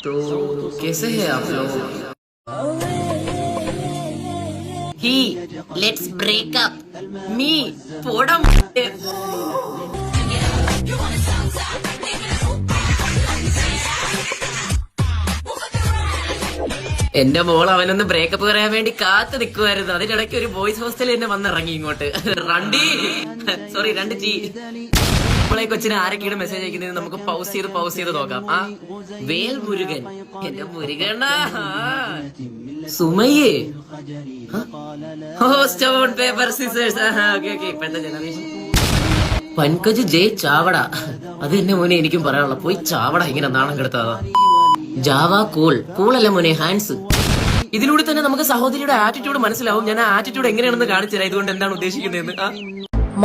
तो कैसे हैं आप लोग? ही लेट्स ब्रेक अप मी പോടം എന്റെ മോൾ അവനൊന്ന് ബ്രേക്കപ്പ് പറയാൻ വേണ്ടി കാത്തു നിൽക്കുമായിരുന്നു. അതിനിടയ്ക്ക് ഒരു ബോയ്സ് ഹോസ്റ്റലിൽ എന്നെ വന്നിറങ്ങി ഇങ്ങോട്ട്. രണ്ടി സോറി 2G. നമ്മളെ കൊച്ചിന് ആരൊക്കെയാണ് മെസ്സേജ് അയക്കുന്നത് നമുക്ക് പൗസ് ചെയ്ത് നോക്കാം. ആ വേൽ മുരുകൻ, എന്റെ മുരുകണ്ണ. സുമയ്യേ, സ്റ്റോൺ പേപ്പർ സിസേഴ്സ്. ഇപ്പഴത്തെ ജനറേഷൻ. പങ്കജ് ജെ ചാവട. അത് എന്നെ മോനെ എനിക്കും പറയാനുള്ള. പോയി ചാവട, ഇങ്ങനെ നാണം കെടുത്താതാ. ജാവ കൂളല്ല മോനെ, ഹാൻഡ്സ്. ഇതിലൂടെ തന്നെ നമുക്ക് സഹോദരിയുടെ ആറ്റിറ്റ്യൂഡ് മനസ്സിലാവും. ഞാൻ ആ ആറ്റിറ്റ്യൂഡ് എങ്ങനെയാണെന്ന് കാണിച്ചു തരാം. ഇതുകൊണ്ട് എന്താണ് ഉദ്ദേശിക്കുന്നതെന്ന്.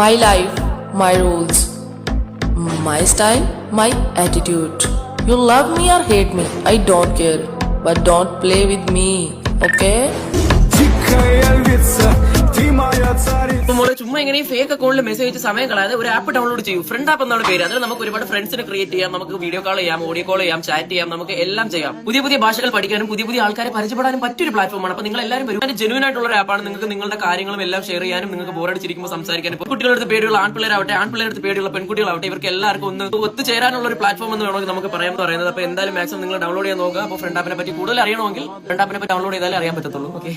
My life, my rules, my style, my attitude. You love me or hate me, I don't care, but don't play with me, okay? മോളെ ചുമ്മാ ഇങ്ങനെ ഫേക്ക് അക്കൗണ്ടിൽ മെസ്സേജ് അയച്ച് സമയം കളയാതെ ഒരു ആപ്പ് ഡൗൺലോഡ് ചെയ്യൂ. ഫ്രണ്ട് ആപ്പ് എന്നാണ് പേര്. അതിൽ നമുക്ക് ഒരുപാട് ഫ്രണ്ട്സിനെ ക്രിയേറ്റ് ചെയ്യാം. നമുക്ക് വീഡിയോ കോൾ ചെയ്യാം, ഓഡിയോ കോൾ ചെയ്യാം, ചാറ്റ് ചെയ്യാം, നമുക്ക് എല്ലാം ചെയ്യാം. പുതിയ ഭാഷകൾ പഠിക്കാനും പുതിയ ആൾക്കാരെ പരിചയപ്പെടാനും പറ്റിയൊരു പ്ലാറ്റ്ഫോമാണ്. അപ്പൊ നിങ്ങൾ എല്ലാവരും വരും. അതിന്റെ ജെന്യൂൻ ആയിട്ടുള്ള ഒരു ആപ്പാണ്. നിങ്ങൾക്ക് നിങ്ങളുടെ കാര്യങ്ങളും എല്ലാം ഷെയർ ചെയ്യാനും നിങ്ങൾക്ക് ബോറടിച്ചിരിക്കുമ്പോൾ സംസാരിക്കാനും. കുട്ടികളുടെ പേടിയുള്ള ആൺപിള്ളേരാവട്ടെ, ആൺപിള്ളേരുടെ പേടിയുള്ള പെൺകുട്ടികളാവട്ടെ, ഇവർക്ക് എല്ലാവർക്കും ഒന്ന് ഒത്തുചേരാനുള്ള ഒരു പ്ലാറ്റ്ഫോം എന്ന് വേണമെങ്കിൽ നമുക്ക് പറയാൻ പറയുന്നത്. അപ്പൊ എന്തായാലും മാക്സിമം നിങ്ങൾ ഡൗൺലോഡ് ചെയ്യാൻ നോക്കുക. അപ്പോൾ ഫ്രണ്ട് ആപ്പിനെ പറ്റി കൂടുതൽ അറിയണമെങ്കിൽ ഫ്രണ്ട് ആപ്പിനെ പറ്റി ഡൗൺലോഡ് ചെയ്താലേ അറിയാൻ പറ്റത്തുള്ളൂ. ഓക്കെ.